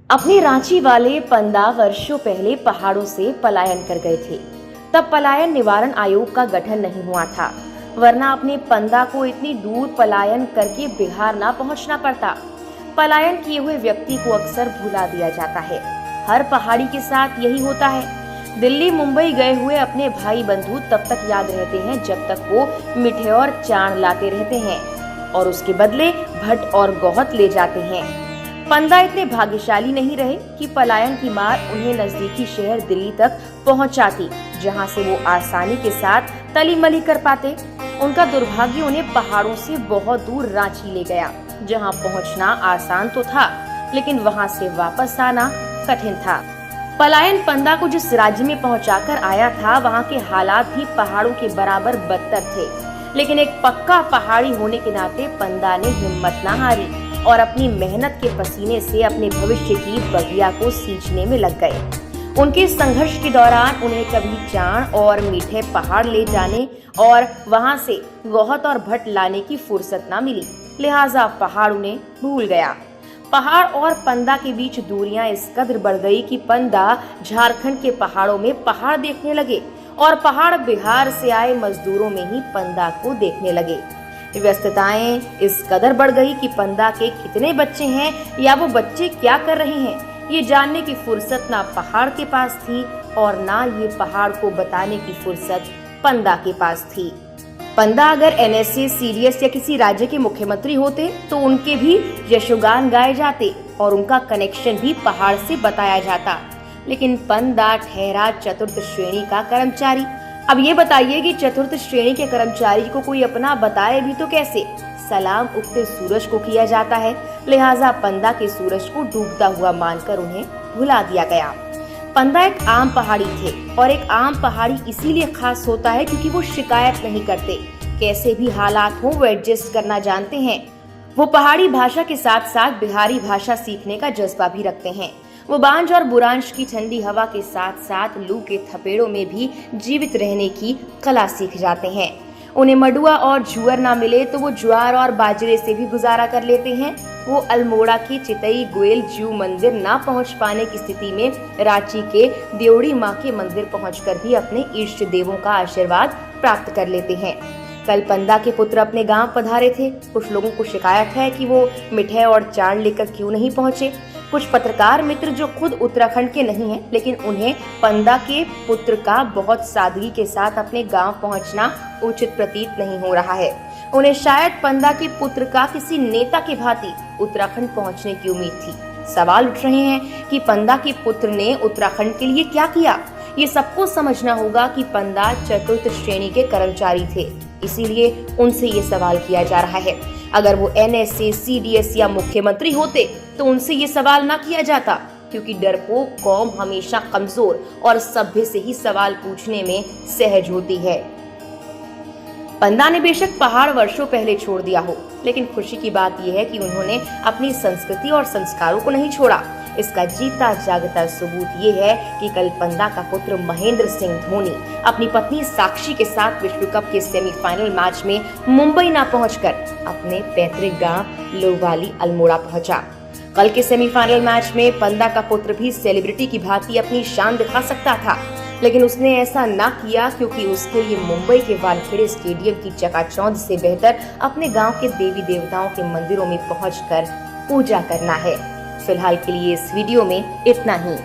अपने रांची वाले पंदा वर्षों पहले पहाड़ों से पलायन कर गए थे। तब पलायन निवारण आयोग का गठन नहीं हुआ था, वरना अपने पंदा को इतनी दूर पलायन करके बिहार ना पहुंचना पड़ता। पलायन किए हुए व्यक्ति को अक्सर भुला दिया जाता है। हर पहाड़ी के साथ यही होता है। दिल्ली मुंबई गए हुए अपने भाई बंधु तब तक याद रहते हैं जब तक वो मिठे और चाण लाते रहते हैं और उसके बदले भट्ट और गौहत ले जाते हैं। पंदा इतने भाग्यशाली नहीं रहे कि पलायन की मार उन्हें नजदीकी शहर दिल्ली तक पहुंचाती, जहां से वो आसानी के साथ तली मली कर पाते। उनका दुर्भाग्य उन्हें पहाड़ों से बहुत दूर रांची ले गया, जहां पहुंचना आसान तो था, लेकिन वहां से वापस आना कठिन था। पलायन पंदा को जिस राज्य में पहुंचाकर आया था, वहां के हालात भी पहाड़ों के बराबर बदतर थे। लेकिन एक पक्का पहाड़ी होने के नाते पंदा ने हिम्मत न हारी और अपनी मेहनत के पसीने से अपने भविष्य की बगिया को सींचने में लग गए। उनके संघर्ष के दौरान उन्हें कभी चाण और मीठे पहाड़ ले जाने और वहां से गौहत और भट्ट लाने की फुर्सत न मिली, लिहाजा पहाड़ उन्हें भूल गया। पहाड़ और पंदा के बीच दूरियां इस कदर बढ़ गई कि पंदा झारखंड के पहाड़ों में पहाड़ देखने लगे और पहाड़ बिहार से आए मजदूरों में ही पंदा को देखने लगे। व्यस्तताएं इस कदर बढ़ गई कि पंदा के कितने बच्चे हैं या वो बच्चे क्या कर रहे हैं, ये जानने की फुर्सत ना पहाड़ के पास थी और ना ये पहाड़ को बताने की फुर्सत पंदा के पास थी। पंदा अगर एनएसए, सीडीएस या किसी राज्य के मुख्यमंत्री होते तो उनके भी यशोगान गाए जाते और उनका कनेक्शन भी पहाड़ से बताया जाता। लेकिन पंदा ठहरा चतुर्थ श्रेणी का कर्मचारी। अब ये बताइए कि चतुर्थ श्रेणी के कर्मचारी को कोई अपना बताए भी तो कैसे? सलाम उगते सूरज को किया जाता है, लिहाजा पंदा के सूरज को डूबता हुआ मानकर उन्हें भुला दिया गया। पंदा एक आम पहाड़ी थे और एक आम पहाड़ी इसीलिए खास होता है क्योंकि वो शिकायत नहीं करते। कैसे भी हालात हो वो एडजस्ट करना जानते हैं। वो पहाड़ी भाषा के साथ साथ बिहारी भाषा सीखने का जज्बा भी रखते हैं। वो बांझ और बुरांश की ठंडी हवा के साथ साथ लू के थपेड़ों में भी जीवित रहने की कला सीख जाते हैं। उन्हें मडुआ और जुअर ना मिले तो वो ज्वार और बाजरे से भी गुजारा कर लेते हैं। वो अल्मोड़ा के चितई गोयल जीव मंदिर ना पहुंच पाने की स्थिति में रांची के देवड़ी माँ के मंदिर पहुंचकर भी अपने इष्ट देवों का आशीर्वाद प्राप्त कर लेते हैं। कल पंदा के पुत्र अपने गांव पधारे थे। कुछ लोगों को शिकायत है कि वो मिठाई और चाण लेकर क्यों नहीं पहुंचे। कुछ पत्रकार मित्र जो खुद उत्तराखंड के नहीं हैं, लेकिन उन्हें पंदा के पुत्र का बहुत सादगी के साथ अपने गांव पहुंचना उचित प्रतीत नहीं हो रहा है। उन्हें शायद पंदा के पुत्र का किसी नेता के भांति उत्तराखंड पहुंचने की उम्मीद थी। सवाल उठ रहे हैं कि पंदा के पुत्र ने उत्तराखंड के लिए क्या किया। ये सबको समझना होगा कि पंदा चतुर्थ श्रेणी के कर्मचारी थे, इसीलिए उनसे ये सवाल किया जा रहा है। अगर वो एनएसए, सीडीएस या मुख्यमंत्री होते तो उनसे ये सवाल ना किया जाता, क्योंकि डरपोक कौम हमेशा कमजोर और सभ्य से ही सवाल पूछने में सहज होती है। पंदा ने बेशक पहाड़ वर्षों पहले छोड़ दिया हो, लेकिन खुशी की बात यह है कि उन्होंने अपनी संस्कृति और संस्कारों को नहीं छोड़ा। इसका जीता जागता सबूत ये है कि कल पंदा का पुत्र महेंद्र सिंह धोनी अपनी पत्नी साक्षी के साथ विश्व कप के सेमीफाइनल मैच में मुंबई ना पहुंचकर अपने पैतृक गांव लोवाली अल्मोड़ा पहुंचा। कल के सेमीफाइनल मैच में पंदा का पुत्र भी सेलिब्रिटी की भांति अपनी शान दिखा सकता था, लेकिन उसने ऐसा ना किया क्योंकि उसके लिए मुंबई के वानखेड़े स्टेडियम की चकाचौंध से बेहतर अपने गांव के देवी देवताओं के मंदिरों में पहुंचकर पूजा करना है। फिलहाल के लिए इस वीडियो में इतना ही।